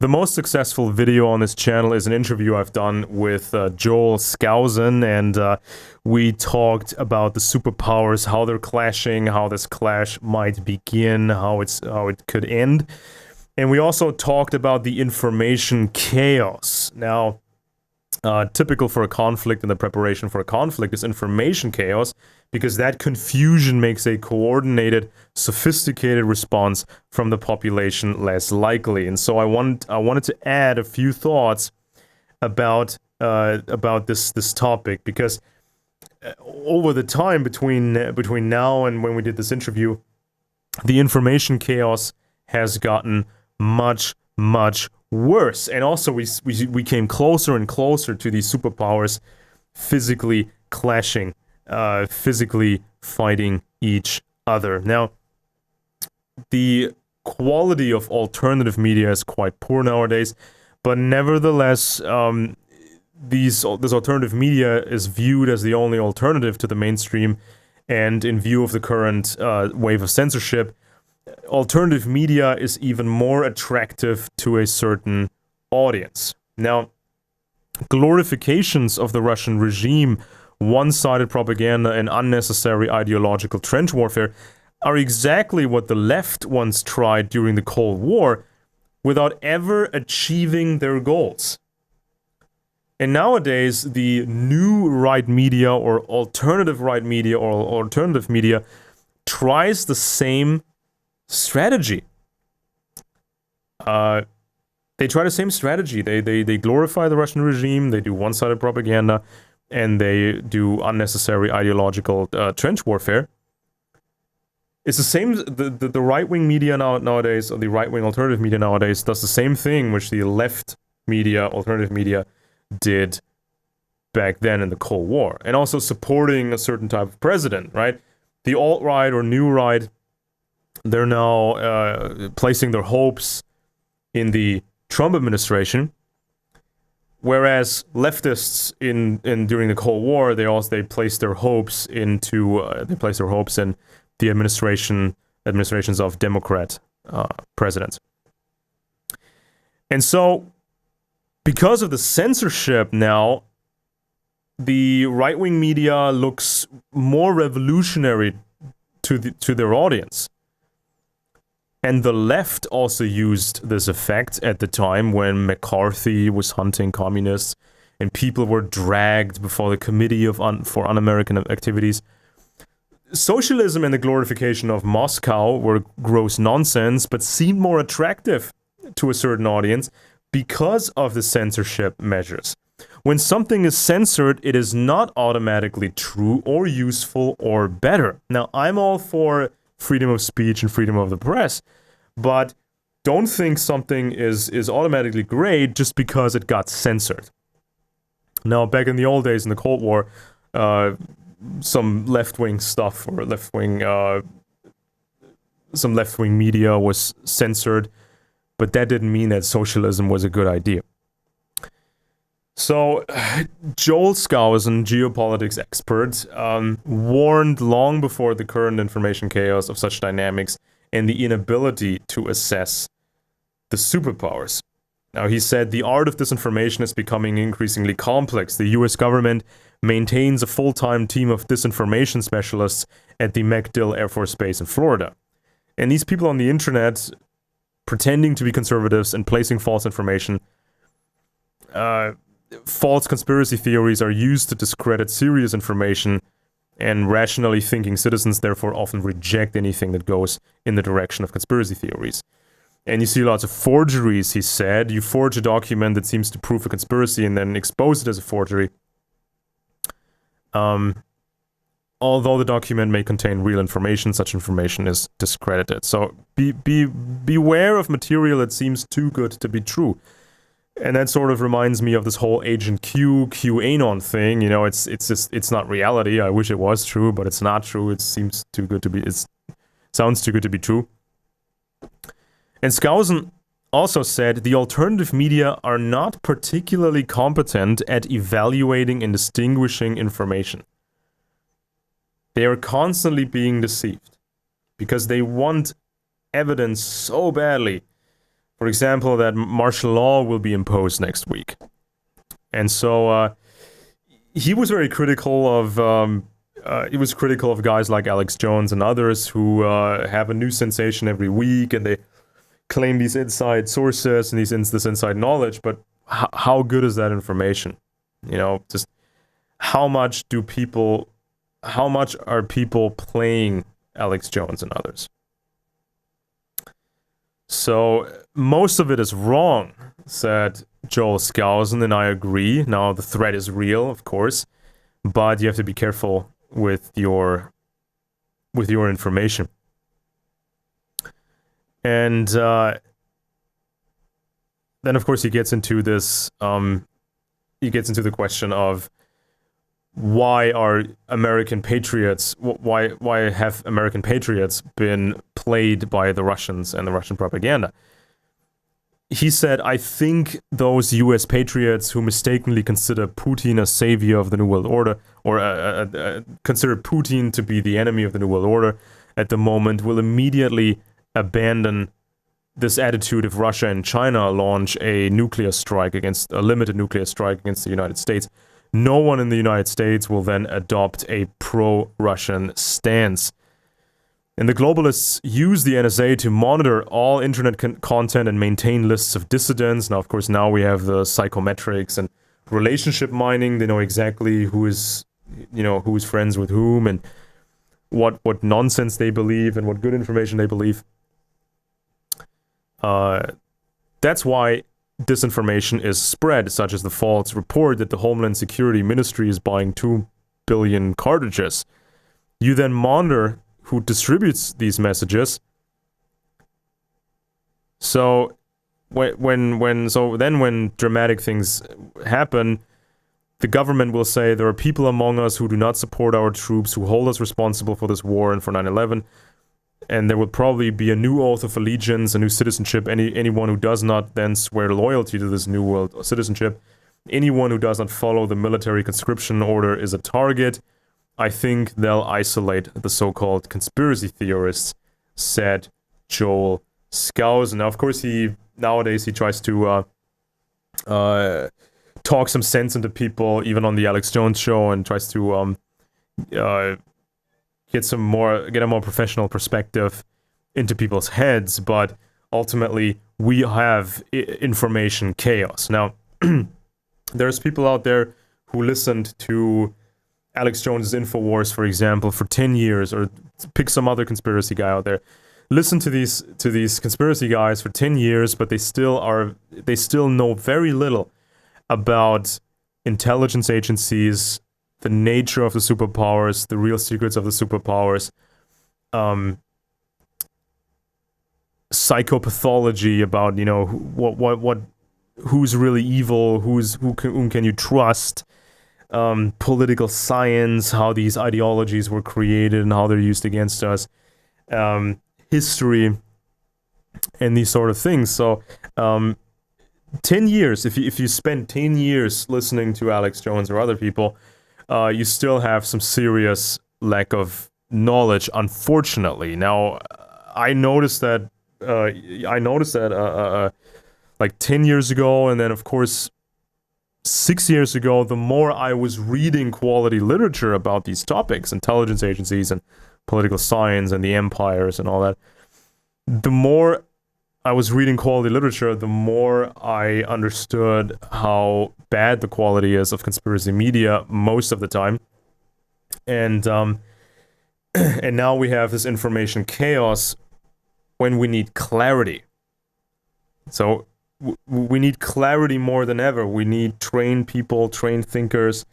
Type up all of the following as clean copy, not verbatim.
The most successful video on this channel is an interview I've done with Joel Skousen, and we talked about the superpowers, how they're clashing, how this clash might begin, how it could end. And we also talked about the information chaos. Now, typical for a conflict and the preparation for a conflict is information chaos, because that confusion makes a coordinated, sophisticated response from the population less likely. And so I wanted to add a few thoughts about this topic, because over the time between now and when we did this interview, the information chaos has gotten much worse. And also we came closer and closer to these superpowers physically clashing, physically fighting each other. Now, the quality of alternative media is quite poor nowadays, but nevertheless, this alternative media is viewed as the only alternative to the mainstream, and in view of the current wave of censorship, alternative media is even more attractive to a certain audience. Now, glorifications of the Russian regime, one-sided propaganda, and unnecessary ideological trench warfare are exactly what the left once tried during the Cold War without ever achieving their goals. And nowadays, the new right media, or alternative right media, or alternative media, tries the same strategy. They try the same strategy. They glorify the Russian regime, they do one-sided propaganda, and they do unnecessary ideological trench warfare. It's the same, the right-wing media nowadays, or the right-wing alternative media nowadays, does the same thing which the left media, alternative media, did back then in the Cold War. And also supporting a certain type of president, right? The alt-right or new right, they're now placing their hopes in the Trump administration, whereas leftists during the Cold War, they placed their hopes into in the administrations of Democrat presidents. And so, because of the censorship now, the right-wing media looks more revolutionary to their audience. And the left also used this effect at the time when McCarthy was hunting communists and people were dragged before the Committee for Un-American Activities. Socialism and the glorification of Moscow were gross nonsense, but seemed more attractive to a certain audience because of the censorship measures. When something is censored, it is not automatically true or useful or better. Now, I'm all for freedom of speech and freedom of the press, but don't think something is automatically great just because it got censored. Now, back in the old days in the Cold War, some left-wing stuff, or some left-wing media was censored, but that didn't mean that socialism was a good idea. So, Joel Skousen, geopolitics expert, warned long before the current information chaos of such dynamics and the inability to assess the superpowers. Now, he said, the art of disinformation is becoming increasingly complex. The US government maintains a full-time team of disinformation specialists at the MacDill Air Force Base in Florida. And these people on the internet, pretending to be conservatives and placing false information, false conspiracy theories are used to discredit serious information, and rationally thinking citizens therefore often reject anything that goes in the direction of conspiracy theories. And you see lots of forgeries, he said. You forge a document that seems to prove a conspiracy and then expose it as a forgery. Although the document may contain real information, such information is discredited. So beware of material that seems too good to be true. And that sort of reminds me of this whole Agent Q, QAnon thing. You know, it's not reality. I wish it was true, but it's not true. It seems too good to be, it sounds too good to be true. And Skousen also said the alternative media are not particularly competent at evaluating and distinguishing information. They are constantly being deceived because they want evidence so badly For example, that martial law will be imposed next week. And so he was very critical of guys like Alex Jones and others who have a new sensation every week, and they claim these inside sources and this inside knowledge. But how good is that information? You know, just how much are people playing Alex Jones and others? So most of it is wrong, said Joel Skousen, and I agree. Now the threat is real, of course, but you have to be careful with your information. And then, of course, he gets into this. He gets into the question of why are American patriots? Why have American patriots been played by the Russians and the Russian propaganda? He said, I think those US patriots who mistakenly consider Putin a savior of the New World Order, or consider Putin to be the enemy of the New World Order at the moment, will immediately abandon this attitude if Russia and China launch a limited nuclear strike against the United States. No one in the United States will then adopt a pro-Russian stance. And the globalists use the NSA to monitor all internet content and maintain lists of dissidents. Now, of course, now we have the psychometrics and relationship mining. They know exactly who is friends with whom and what nonsense they believe and what good information they believe. That's why disinformation is spread, such as the false report that the Homeland Security Ministry is buying 2 billion cartridges. You then monitor who distributes these messages. So when dramatic things happen, the government will say there are people among us who do not support our troops, who hold us responsible for this war and for 9/11, and there will probably be a new oath of allegiance, a new citizenship. Anyone who does not then swear loyalty to this new world citizenship, anyone who does not follow the military conscription order is a target. I think they'll isolate the so-called conspiracy theorists, said Joel Skousen. Now, of course, nowadays he tries to talk some sense into people, even on the Alex Jones show, and tries to get a more professional perspective into people's heads. But ultimately, we have information chaos. Now, there's people out there who listened to Alex Jones' InfoWars, for example, for 10 years, or pick some other conspiracy guy out there. Listen to these conspiracy guys for 10 years, but they still know very little about intelligence agencies, the nature of the superpowers, the real secrets of the superpowers, psychopathology about, you know, who's really evil, whom can you trust, political science, how these ideologies were created and how they're used against us, history, and these sort of things. So 10 years, if you spend 10 years listening to Alex Jones or other people, you still have some serious lack of knowledge, unfortunately. Now, I noticed that like 10 years ago, and then of course 6 years ago, the more I was reading quality literature about these topics, intelligence agencies and political science and the empires and all that, the more I was reading quality literature, the more I understood how bad the quality is of conspiracy media most of the time. And now we have this information chaos when we need clarity. So we need clarity more than ever. We need trained people, trained thinkers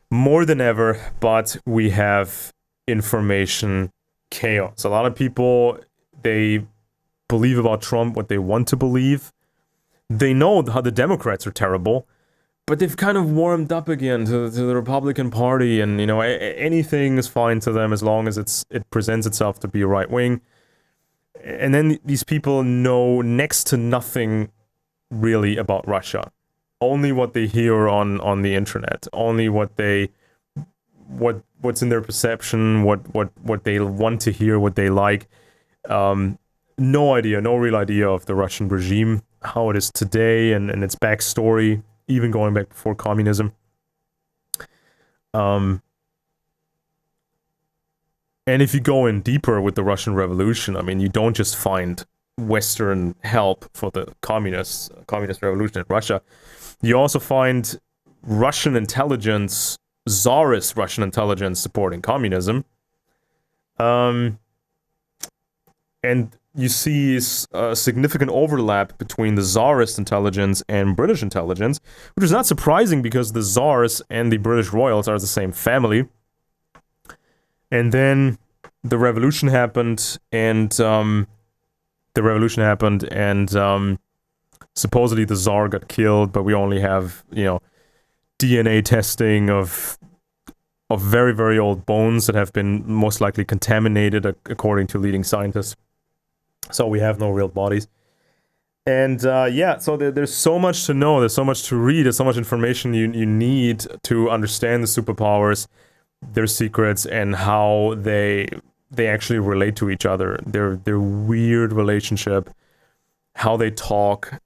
more than ever, but we have information chaos. A lot of people, they believe about Trump what they want to believe. They know how the Democrats are terrible, but they've kind of warmed up again to the Republican Party, and, you know, anything is fine to them as long as it presents itself to be right wing. And then these people know next to nothing really about Russia. Only what they hear on the internet. Only what's in their perception, what they want to hear, what they like. no idea, no real idea of the Russian regime, how it is today, and its backstory, even going back before communism. And if you go in deeper with the Russian Revolution, I mean, you don't just find Western help for the communist revolution in Russia. You also find Russian intelligence, Tsarist Russian intelligence supporting communism. And you see a significant overlap between the Tsarist intelligence and British intelligence, which is not surprising because the Tsars and the British royals are the same family. And then the revolution happened, and supposedly the Tsar got killed, but we only have, you know, DNA testing of very, very old bones that have been most likely contaminated, according to leading scientists. So we have no real bodies. And yeah, so there's so much to know, there's so much to read, there's so much information you need to understand the superpowers, their secrets, and how they actually relate to each other, their weird relationship, how they talk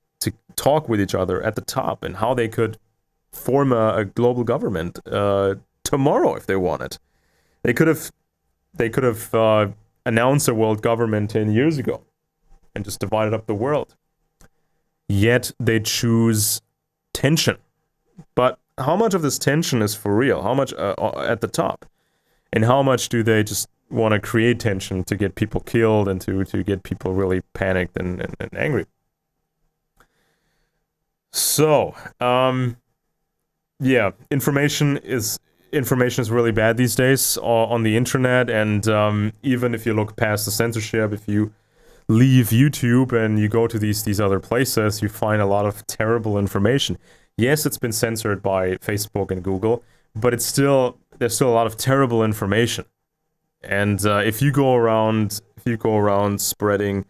with each other at the top, and how they could form a global government tomorrow if they wanted. They could have announced a world government 10 years ago and just divided up the world. Yet they choose tension. But how much of this tension is for real? How much at the top? And how much do they just want to create tension to get people killed and to get people really panicked and angry? So, yeah, information is really bad these days on the internet, and even if you look past the censorship, if you leave YouTube and you go to these other places, you find a lot of terrible information. Yes, it's been censored by Facebook and Google, but there's still a lot of terrible information. And if you go around spreading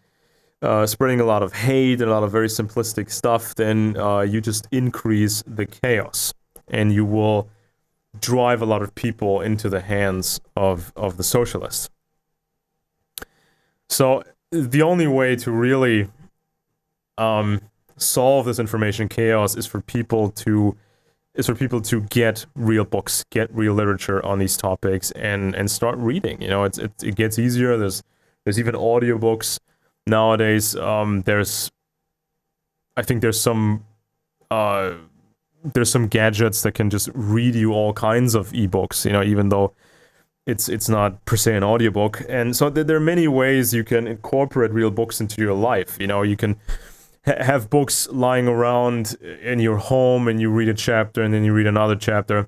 a lot of hate and a lot of very simplistic stuff, then you just increase the chaos, and you will drive a lot of people into the hands of the socialists. So the only way to really solve this information chaos is for people to get real books, get real literature on these topics, and start reading. You know, it gets easier. There's even audiobooks nowadays. There's some gadgets that can just read you all kinds of ebooks, you know, even though it's not per se an audiobook. And so there are many ways you can incorporate real books into your life. You know, you can have books lying around in your home, and you read a chapter, and then you read another chapter,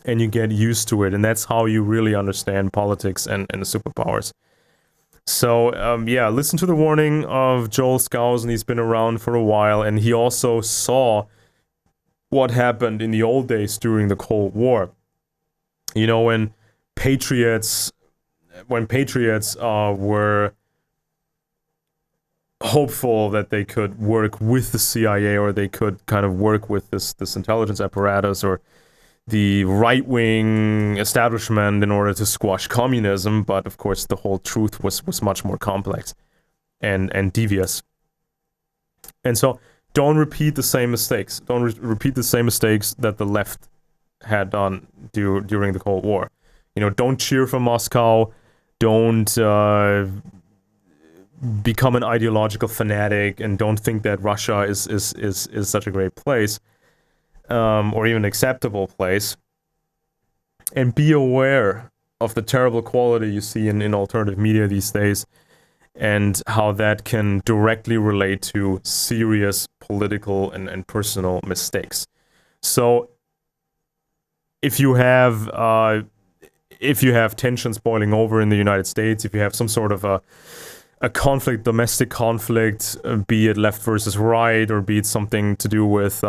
and you get used to it. And that's how you really understand politics and the superpowers. So, yeah, listen to the warning of Joel Skousen. He's been around for a while, and he also saw what happened in the old days during the Cold War. You know, when patriots were hopeful that they could work with the CIA, or they could kind of work with this intelligence apparatus or the right-wing establishment in order to squash communism, but of course the whole truth was much more complex and devious. And so don't repeat the same mistakes. Don't repeat the same mistakes that the left had done during the Cold War. You know, don't cheer for Moscow. Don't become an ideological fanatic, and don't think that Russia is such a great place, or even an acceptable place. And be aware of the terrible quality you see in alternative media these days, and how that can directly relate to serious political and personal mistakes. So if you have tensions boiling over in the United States, if you have some sort of a conflict, domestic conflict, be it left versus right, or be it something to do with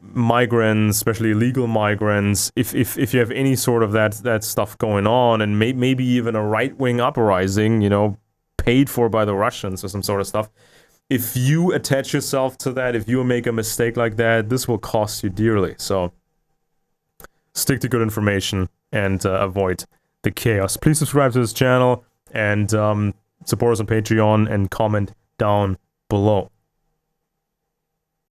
migrants, especially illegal migrants, if you have any sort of that stuff going on, and maybe even a right-wing uprising, you know, paid for by the Russians or some sort of stuff, if you attach yourself to that, if you make a mistake like that, this will cost you dearly. So stick to good information and avoid the chaos. Please subscribe to this channel. And support us on Patreon and comment down below.